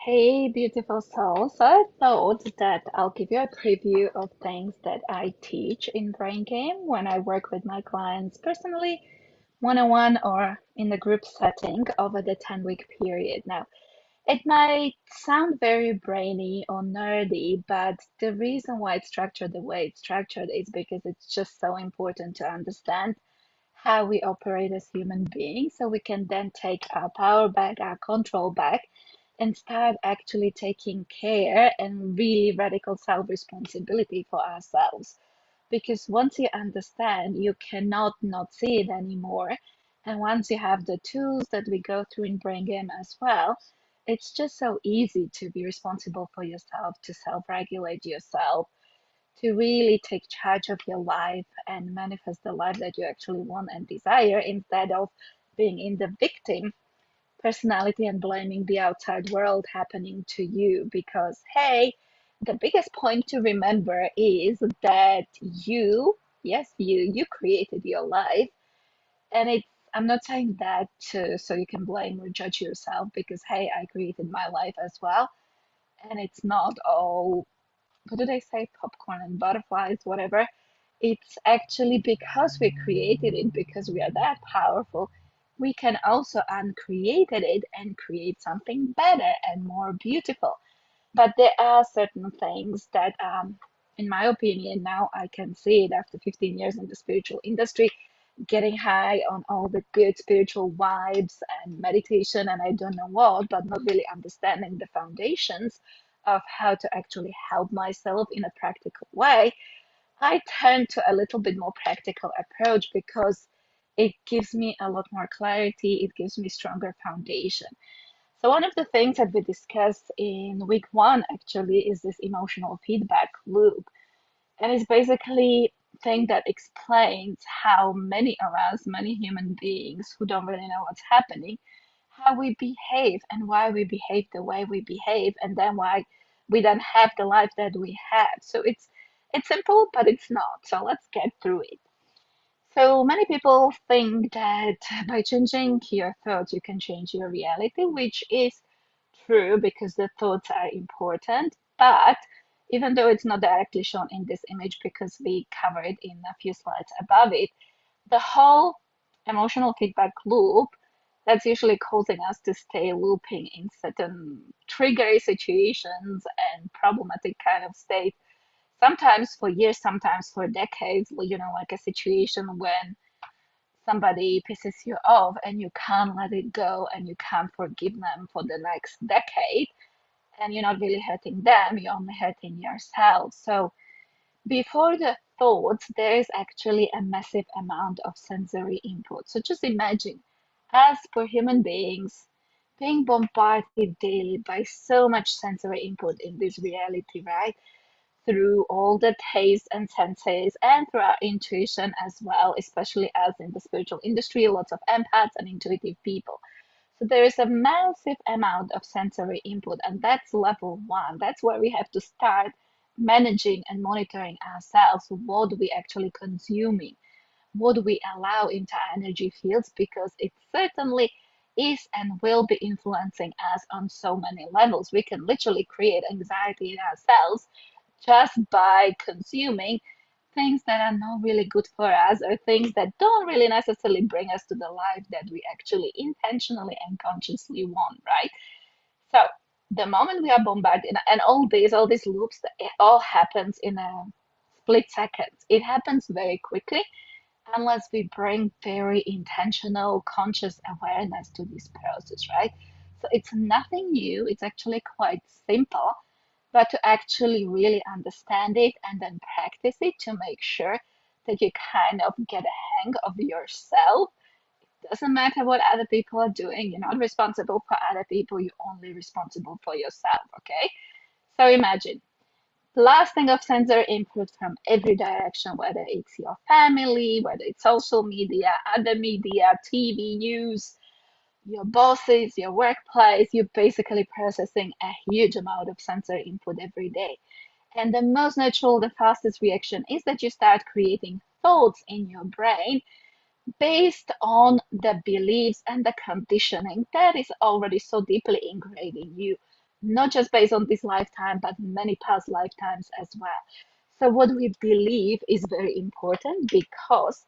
Hey, beautiful soul. So I thought that I'll give you a preview of things that I teach in Braingame when I work with my clients personally, one-on-one, or in the group setting over the 10-week period. Now, it might sound very brainy or nerdy, but the reason why it's structured the way it's structured is because it's just so important to understand how we operate as human beings so we can then take our power back, our control back, and start actually taking care and really radical self responsibility for ourselves. Because once you understand, you cannot not see it anymore. And once you have the tools that we go through in Brain Game as well, it's just so easy to be responsible for yourself, to self regulate yourself, to really take charge of your life and manifest the life that you actually want and desire instead of being in the victim personality and blaming the outside world happening to you. Because, hey, the biggest point to remember is that yes, you created your life. And I'm not saying that so you can blame or judge yourself because, hey, I created my life as well. And it's not all, what do they say, popcorn and butterflies, whatever. It's actually because we created it, because we are that powerful, we can also uncreate it and create something better and more beautiful. But there are certain things that, in my opinion, now I can see it after 15 years in the spiritual industry, getting high on all the good spiritual vibes and meditation and I don't know what, but not really understanding the foundations of how to actually help myself in a practical way. I turn to a little bit more practical approach because it gives me a lot more clarity, it gives me stronger foundation. So one of the things that we discussed in week one actually is this emotional feedback loop. And it's basically thing that explains how many of us, many human beings who don't really know what's happening, how we behave and why we behave the way we behave, and then why we don't have the life that we have. So it's simple, but it's not. So let's get through it. So many people think that by changing your thoughts, you can change your reality, which is true because the thoughts are important. But even though it's not directly shown in this image because we covered in a few slides above it, the whole emotional feedback loop that's usually causing us to stay looping in certain trigger situations and problematic kind of state sometimes for years, sometimes for decades, like a situation when somebody pisses you off and you can't let it go and you can't forgive them for the next decade, and you're not really hurting them, you're only hurting yourself. So before the thoughts, there is actually a massive amount of sensory input. So just imagine, as per human beings, being bombarded daily by so much sensory input in this reality, right? Through all the tastes and senses and through our intuition as well, especially as in the spiritual industry, lots of empaths and intuitive people. So there is a massive amount of sensory input, and that's level one. That's where we have to start managing and monitoring ourselves, what we actually consuming, what we allow into our energy fields, because it certainly is and will be influencing us on so many levels. We can literally create anxiety in ourselves just by consuming things that are not really good for us or things that don't really necessarily bring us to the life that we actually intentionally and consciously want, right? So the moment we are bombarded, and all these loops, it all happens in a split second. It happens very quickly unless we bring very intentional, conscious awareness to this process, right? So it's nothing new. It's actually quite simple, but to actually really understand it and then practice it to make sure that you kind of get a hang of yourself. Doesn't matter what other people are doing, you're not responsible for other people, you're only responsible for yourself, okay? So imagine blasting of sensory input from every direction, whether it's your family, whether it's social media, other media, TV, news, your bosses, your workplace, you're basically processing a huge amount of sensory input every day. And the most natural, the fastest reaction is that you start creating thoughts in your brain based on the beliefs and the conditioning that is already so deeply ingrained in you. not just based on this lifetime, but many past lifetimes as well. So what we believe is very important because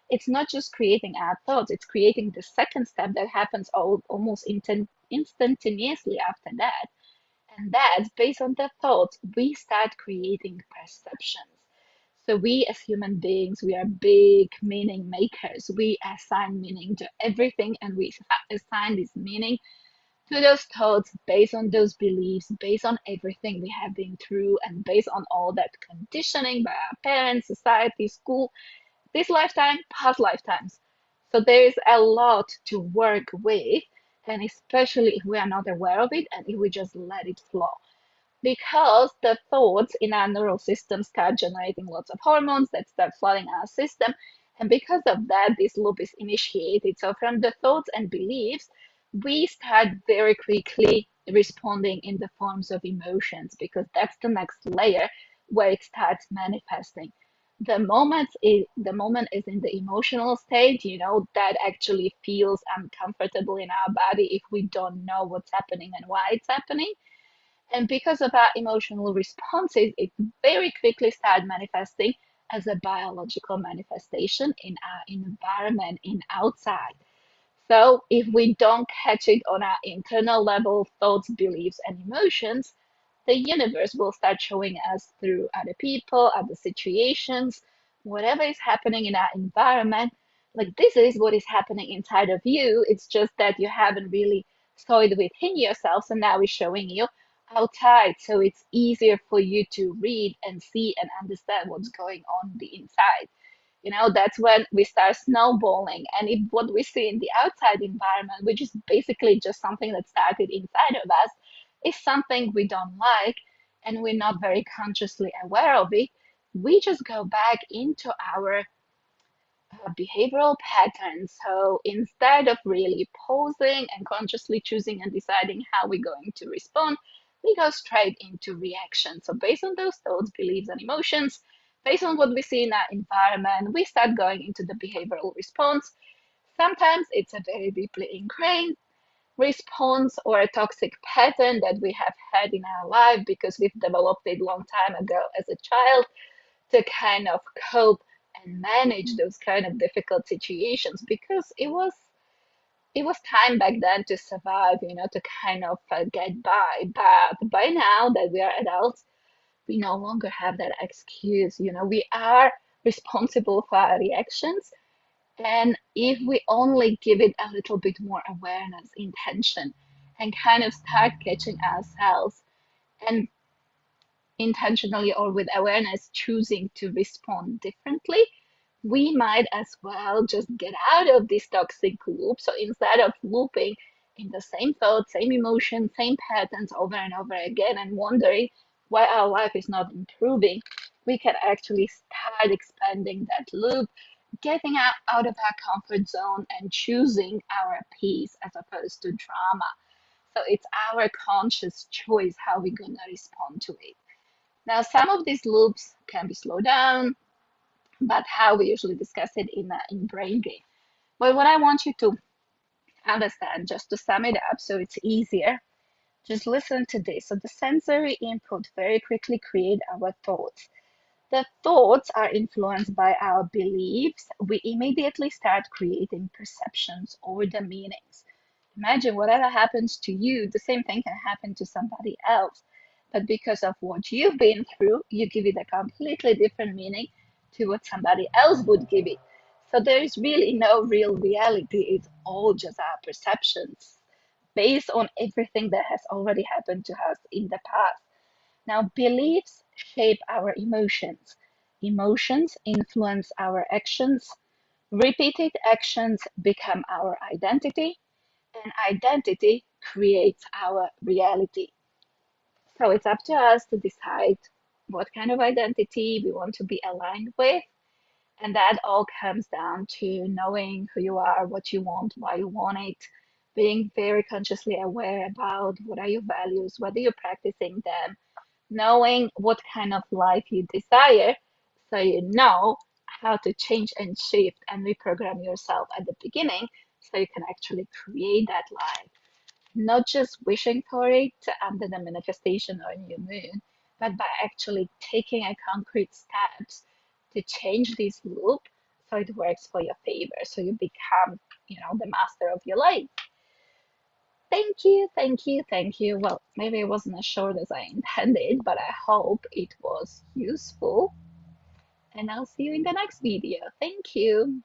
it's not just creating our thoughts, it's creating the second step that happens almost instantaneously after that. And that's based on the thoughts, we start creating perceptions. So we as human beings, we are big meaning makers. We assign meaning to everything and we assign this meaning to those thoughts based on those beliefs, based on everything we have been through, and based on all that conditioning by our parents, society, school, this lifetime, past lifetimes. So there is a lot to work with, and especially if we are not aware of it and if we just let it flow because the thoughts in our neural system start generating lots of hormones that start flooding our system. And because of that, this loop is initiated. So, from the thoughts and beliefs, we start very quickly responding in the forms of emotions because that's the next layer where it starts manifesting. The moment is in the emotional state, that actually feels uncomfortable in our body if we don't know what's happening and why it's happening. And because of our emotional responses, it very quickly started manifesting as a biological manifestation in our environment, in outside. So if we don't catch it on our internal level, thoughts, beliefs, and emotions, the universe will start showing us through other people, other situations, whatever is happening in our environment. Like this is what is happening inside of you. It's just that you haven't really saw it within yourself. So now it's showing you outside. So it's easier for you to read and see and understand what's going on the inside. That's when we start snowballing. And if what we see in the outside environment, which is basically just something that started inside of us, is something we don't like and we're not very consciously aware of it, we just go back into our behavioral patterns. So instead of really pausing and consciously choosing and deciding how we're going to respond, we go straight into reaction. So based on those thoughts, beliefs, and emotions, based on what we see in our environment, we start going into the behavioral response. Sometimes it's a very deeply ingrained response or a toxic pattern that we have had in our life because we've developed it long time ago as a child to kind of cope and manage those kind of difficult situations because it was time back then to survive, to kind of get by. But by now that we are adults, we no longer have that excuse. We are responsible for our reactions. And if we only give it a little bit more awareness, intention, and kind of start catching ourselves and intentionally or with awareness choosing to respond differently, we might as well just get out of this toxic loop. So instead of looping in the same thoughts, same emotions, same patterns over and over again and wondering why our life is not improving, we can actually start expanding that loop, getting out of our comfort zone and choosing our peace as opposed to drama. So it's our conscious choice how we're going to respond to it. Now, some of these loops can be slowed down, but how we usually discuss it in Braingame. But what I want you to understand, just to sum it up so it's easier, just listen to this. So the sensory input very quickly create our thoughts. The thoughts are influenced by our beliefs. We immediately start creating perceptions or the meanings. Imagine whatever happens to you, the same thing can happen to somebody else. But because of what you've been through, you give it a completely different meaning to what somebody else would give it. So there is really no real reality. It's all just our perceptions based on everything that has already happened to us in the past. Now, beliefs shape our emotions. Emotions influence our actions. Repeated actions become our identity, and identity creates our reality. So it's up to us to decide what kind of identity we want to be aligned with. And that all comes down to knowing who you are, what you want, why you want it, being very consciously aware about what are your values, whether you're practicing them, knowing what kind of life you desire, so you know how to change and shift and reprogram yourself at the beginning so you can actually create that life. not just wishing for it under the manifestation or new moon, but by actually taking a concrete steps to change this loop so it works for your favor, so you become, the master of your life. Thank you, thank you, thank you. Well, maybe it wasn't as short as I intended, but I hope it was useful. And I'll see you in the next video. Thank you.